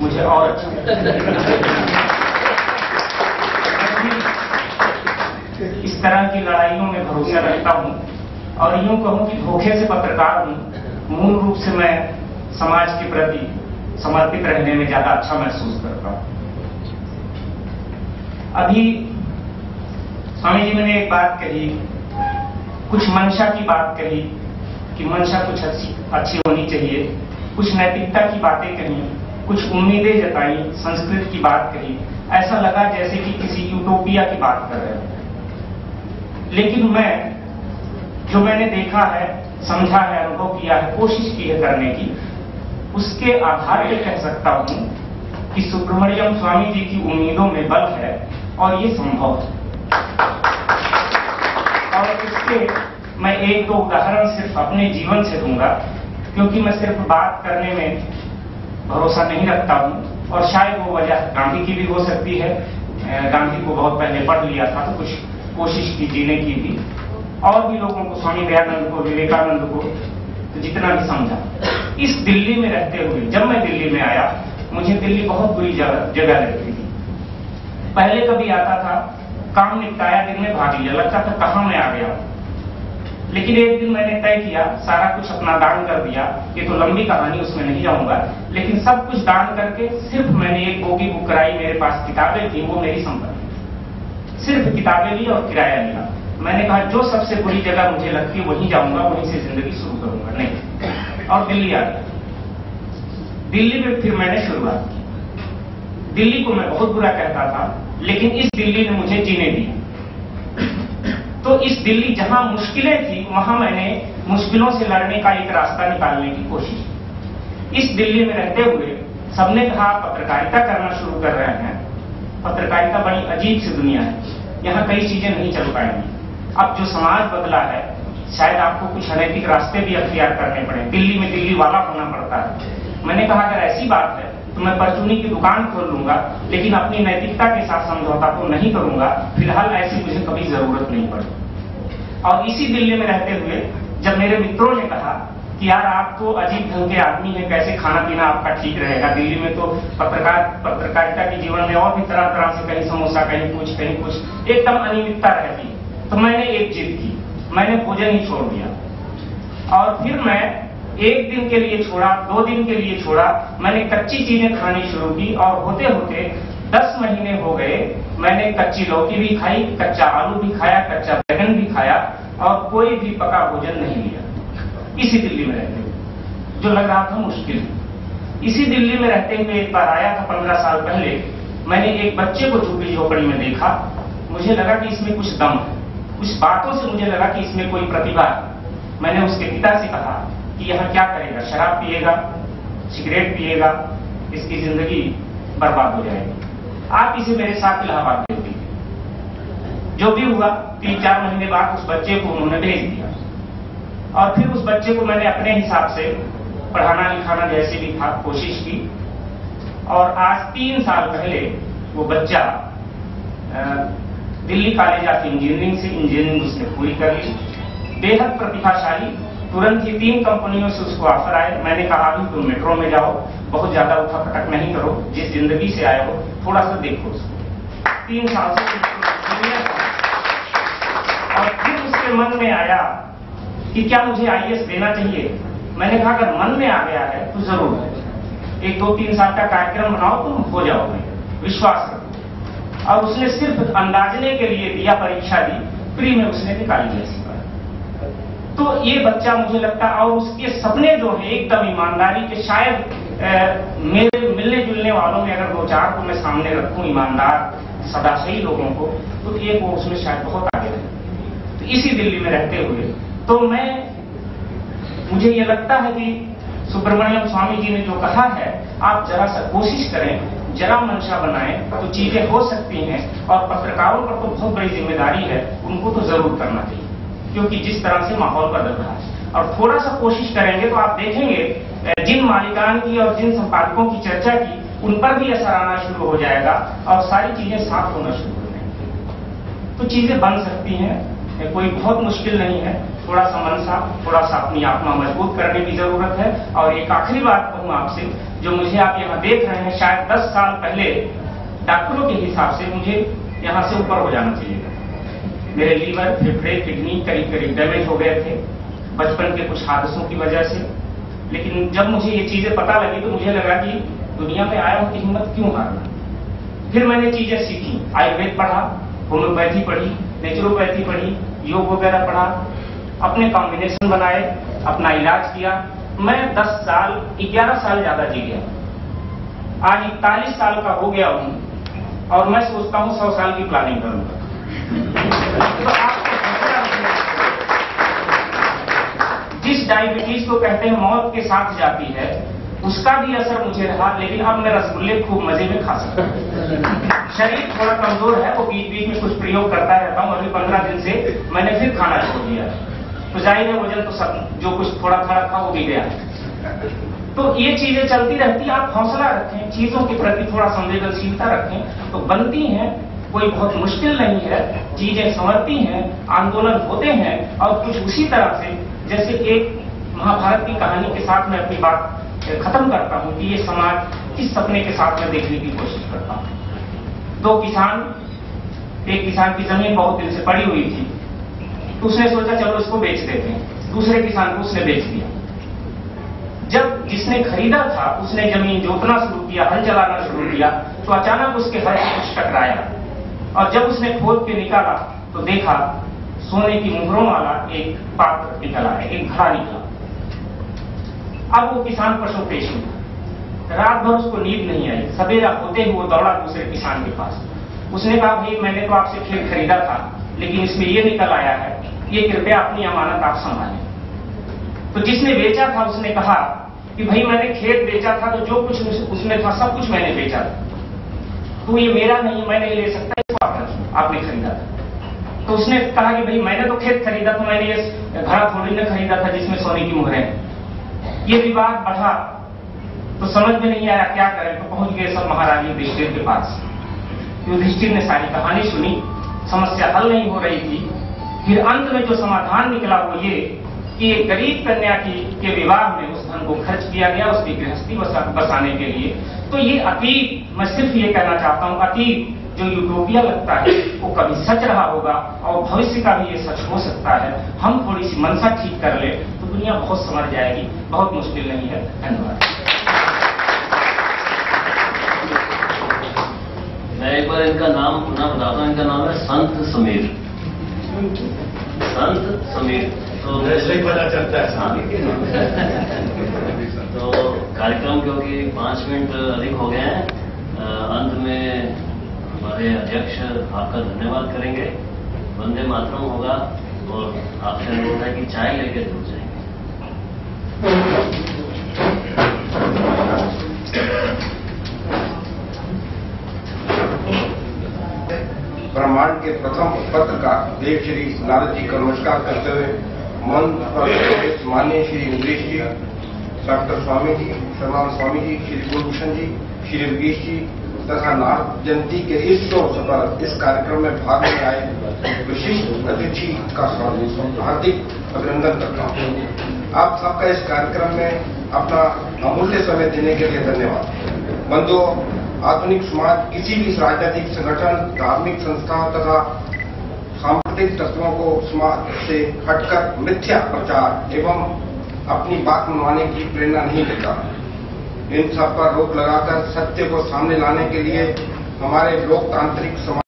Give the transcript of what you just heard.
मुझे और अच्छा इस तरह की लड़ाइयों में भरोसा रखता हूं और यूं कहूं कि धोखे से पत्रकार हूं, मूल रूप से मैं समाज के प्रति समर्पित रहने में ज्यादा अच्छा महसूस करता हूं। अभी स्वामी जी मैंने एक बात कही, कुछ मंशा की बात कही कि मंशा कुछ अच्छी होनी चाहिए, कुछ नैतिकता की बातें कही, कुछ उम्मीदें जताई, संस्कृत की बात कही, ऐसा लगा जैसे कि किसी यूटोपिया की बात कर रहे हैं। लेकिन जो मैंने देखा है, समझा है, अनुभव किया है, कोशिश की है करने की, उसके आधार पर कह सकता हूं कि सुब्रमण्यम स्वामी जी की उम्मीदों में बल है और ये संभव है। और इसके मैं एक दो उदाहरण सिर्फ अपने जीवन से दूंगा, क्योंकि मैं सिर्फ बात करने में भरोसा नहीं रखता हूं और शायद वो वजह गांधी की भी हो सकती है। गांधी को बहुत पहले पढ़ लिया था तो कुछ कोशिश की जीने की भी, और भी लोगों को, स्वामी दयानंद को, विवेकानंद को, तो जितना भी समझा। इस दिल्ली में रहते हुए जब मैं दिल्ली में आया, मुझे दिल्ली बहुत बुरी जगह लगती थी। पहले कभी आता था, काम निपटाया, दिन में भाग लिया, लगता था कहां मैं आ गया। लेकिन एक दिन मैंने तय किया, सारा कुछ अपना दान कर दिया। ये तो लंबी कहानी, उसमें नहीं जाऊंगा, लेकिन सब कुछ दान करके सिर्फ मैंने एक बोगी बुक कराई, मेरे पास किताबें थी, वो मेरी संपत्ति, सिर्फ किताबें ली और किराया लिया। मैंने कहा जो सबसे बुरी जगह मुझे लगती है वहीं जाऊंगा, वहीं से जिंदगी शुरू करूंगा। नहीं, और दिल्ली आ गया। दिल्ली में फिर मैंने शुरुआत की। दिल्ली को मैं बहुत बुरा कहता था, लेकिन इस दिल्ली ने मुझे जीने दिया। तो इस दिल्ली जहां मुश्किलें थी, वहां मैंने मुश्किलों से लड़ने का एक रास्ता निकालने की कोशिश की। इस दिल्ली में रहते हुए सबने कहा पत्रकारिता करना शुरू कर रहे हैं। पत्रकारिता बड़ी अजीब सी दुनिया है, यहाँ कई चीजें नहीं चल पाएंगी। अब जो समाज बदला है, शायद आपको कुछ अनैतिक रास्ते भी अख्तियार करने पड़े। दिल्ली में दिल्ली वाला होना पड़ता है। मैंने कहा अगर ऐसी बात है तो मैं परचूनी की दुकान खोल लूंगा, लेकिन अपनी नैतिकता के साथ समझौता तो नहीं करूंगा। फिलहाल ऐसी मुझे कभी जरूरत नहीं पड़ी। और इसी दिल्ली में रहते हुए जब मेरे मित्रों ने कहा कि यार आप तो अजीब ढंग के आदमी हैं, कैसे खाना पीना आपका ठीक रहेगा, दिल्ली में तो पत्रकारिता के जीवन में और भी तरह तरह से, कहीं समोसा, कहीं कुछ, एकदम अनियमितता रहती। तो मैंने एक जिद की, मैंने भोजन ही छोड़ दिया। और फिर मैं एक दिन के लिए छोड़ा, 2 दिन के लिए छोड़ा, मैंने कच्ची चीजें खानी शुरू की और होते होते 10 महीने हो गए। मैंने कच्ची लौकी भी खाई, कच्चा आलू भी खाया, कच्चा बैगन भी खाया और कोई भी पका भोजन नहीं लिया। इसी दिल्ली में रहते हुए, जो लग रहा था मुश्किल। इसी दिल्ली में रहते हुए एक बार आया था 15 साल पहले, मैंने एक बच्चे को झुग्गी झोपड़ी में देखा। मुझे लगा कि इसमें कुछ दम है, कुछ बातों से मुझे लगा कि इसमें कोई प्रतिभा है। मैंने उसके पिता से कहा कि यह क्या करेगा, शराब पिएगा, सिगरेट पिएगा, इसकी जिंदगी बर्बाद हो जाएगी, आप इसे मेरे साथ इलाहाबाद भेज दीजिए। जो भी हुआ, 3-4 महीने बाद उस बच्चे को उन्होंने भेज दिया और फिर उस बच्चे को मैंने अपने हिसाब से पढ़ाना लिखाना जैसे भी था कोशिश की। और आज 3 साल पहले वो बच्चा दिल्ली कॉलेज ऑफ इंजीनियरिंग से इंजीनियरिंग उसने पूरी कर ली, बेहद प्रतिभाशाली। तुरंत ही 3 कंपनियों से उसको ऑफर आए। मैंने कहा अभी तुम मेट्रो में जाओ, बहुत ज्यादा उठा पटक नहीं करो, जिस जिंदगी से आए हो थोड़ा सा देखो उसको। 3 साल से और फिर उसके मन में आया कि क्या मुझे IAS देना चाहिए। मैंने कहा अगर मन में आ गया है तो जरूर है, 1-2-3 साल का कार्यक्रम बनाओ, तुम हो जाओगे, विश्वास रखो। और उसने सिर्फ अंदाजने के लिए दिया, परीक्षा दी, फ्री में उसने निकाली ऐसी बात। तो ये बच्चा मुझे लगता, और उसके सपने जो है एकदम ईमानदारी के, शायद मेरे मिलने जुलने वालों में अगर 2-4 को मैं सामने रखूं ईमानदार सदाशही लोगों को, तो एक वो उसमें शायद बहुत आगे है। तो इसी दिल्ली में रहते हुए तो मुझे ये लगता है कि सुब्रमण्यम स्वामी जी ने जो कहा है, आप जरा सा कोशिश करें, जरा मंशा बनाएं तो चीजें हो सकती हैं। और पत्रकारों पर तो बहुत बड़ी जिम्मेदारी है, उनको तो जरूर करना चाहिए, क्योंकि जिस तरह से माहौल बदल रहा है। और थोड़ा सा कोशिश करेंगे तो आप देखेंगे जिन मालिकान की और जिन संपादकों की चर्चा की, उन पर भी असर आना शुरू हो जाएगा और सारी चीजें साफ होना शुरू हो जाएंगी। तो चीजें बन सकती हैं, कोई बहुत मुश्किल नहीं है। थोड़ा सा मनसा, थोड़ा सा अपनी आत्मा मजबूत करने की जरूरत है। और एक आखिरी बात कहूं आपसे, जो मुझे आप यहाँ देख रहे हैं, शायद 10 साल पहले डॉक्टरों के हिसाब से मुझे यहाँ से ऊपर हो जाना चाहिए था। मेरे लीवर, फेफड़े, किडनी करीब करीब डैमेज हो गए थे बचपन के कुछ हादसों की वजह से। लेकिन जब मुझे ये चीजें पता लगी तो मुझे लगा कि दुनिया में आया हूं कि हिम्मत क्यों हारना। फिर मैंने चीजें सीखी, आयुर्वेद पढ़ा, होम्योपैथी पढ़ी, नेचुरोपैथी पढ़ी, योग वगैरह पढ़ा, अपने कॉम्बिनेशन बनाए, अपना इलाज किया। मैं 10 साल 11 साल ज्यादा जी गया। आज 41 साल का हो गया हूं और मैं सोचता हूं 100 साल की प्लानिंग करूंगा। तो आपको जिस डायबिटीज को कहते हैं मौत के साथ जाती है, उसका भी असर मुझे रहा, लेकिन अब मैं रसगुल्ले खूब मजे में खा सकता हूं। शरीर थोड़ा कमजोर है, वो बीच बीच में कुछ प्रयोग करता रहता हूं। अभी 15 दिन से मैंने फिर खाना छोड़ दिया, तो जाहिर है वजन तो सब जो कुछ थोड़ा थोड़ा था वो भी गया। तो ये चीजें चलती रहती, आप हौसला रखें, चीजों के प्रति थोड़ा संवेदनशीलता रखें तो बनती हैं। कोई बहुत मुश्किल नहीं है, चीजें संवरती हैं, आंदोलन होते हैं। और कुछ उसी तरह से जैसे एक महाभारत की कहानी के साथ मैं अपनी बात खत्म करता हूं कि ये समाज किस सपने के साथ में देखने की कोशिश करता हूं। 2 किसान, एक किसान की जमीन बहुत दिन से पड़ी हुई थी, तो उसने सोचा चलो इसको बेच देते हैं। दूसरे किसान को उसने बेच दिया। जब जिसने खरीदा था उसने जमीन जोतना शुरू किया, हल चलाना शुरू किया, तो अचानक उसके हल से कुछ टकराया और जब उसने खोद के निकाला तो देखा सोने की मुहरों वाला एक पात्र निकला है, एक घड़ा निकला। अब वो किसान पशुपेश हुआ, रात भर उसको नींद नहीं आई। सवेरा होते ही वो दौड़ा दूसरे किसान के पास। उसने कहा भाई मैंने तो आपसे खेत खरीदा था, लेकिन इसमें ये निकल आया है, ये कृपया अपनी अमानत आप संभालें। तो जिसने बेचा था उसने कहा कि भाई मैंने खेत बेचा था तो जो कुछ उसमें था सब कुछ मैंने बेचा था, तो ये मेरा नहीं, मैं नहीं ले सकता, इसको आप रखिए, आपने खरीदा था। तो उसने कहा कि भाई मैंने तो खेत खरीदा था, मैंने ये घड़ा थोड़ी न खरीदा था जिसमें सोने की मुहरें हैं। ये विवाद बढ़ा तो समझ में नहीं आया क्या करें, तो पहुंच गए सब महाराज युधिष्ठिर के पास। युधिष्ठिर ने सारी कहानी सुनी, समस्या हल नहीं हो रही थी। फिर अंत में जो समाधान निकला वो ये कि एक गरीब कन्या के विवाह में उस धन को खर्च किया गया उसकी गृहस्थी बसाने के लिए। तो ये अतीत, मैं सिर्फ ये कहना चाहता हूं, अतीत जो यूटोपिया लगता है वो कभी सच रहा होगा और भविष्य का भी ये सच हो सकता है। हम थोड़ी सी मनसा ठीक कर ले तो दुनिया बहुत संवर जाएगी, बहुत मुश्किल नहीं है। धन्यवाद। मैं एक बार इनका नाम पुनः बताता हूँ। इनका नाम है संत समीर। संत समीर तो ऐसे ही पता चलता है। तो कार्यक्रम क्योंकि 5 मिनट अधिक हो गए हैं, अंत में हमारे अध्यक्ष आपका धन्यवाद करेंगे। वंदे मातरम होगा और आपसे अनुरोध है कि चाय लेके दूर जाएंगे। ब्रह्मांड के प्रथम पत्रकार देव श्री नारद जी का नमस्कार करते हुए मंच पर माननीय श्री इंद्रेश जी, डॉक्टर स्वामी जी, शर्मा स्वामी जी, श्री कुलभूषण जी, श्री योगेश जी तथा नारद जयंती के इस अवसर पर इस कार्यक्रम में भाग लेने आए विशिष्ट अतिथि का हार्दिक अभिनंदन करता हूँ। आप सबका इस कार्यक्रम में अपना अमूल्य समय देने के लिए धन्यवाद। बंधुओं, आधुनिक समाज किसी भी राजनीतिक संगठन, धार्मिक संस्था तथा सांप्रदायिक तत्वों को समाज से हटकर मिथ्या प्रचार एवं अपनी बात मनवाने की प्रेरणा नहीं देता। इन सब पर रोक लगाकर सत्य को सामने लाने के लिए हमारे लोकतांत्रिक समाज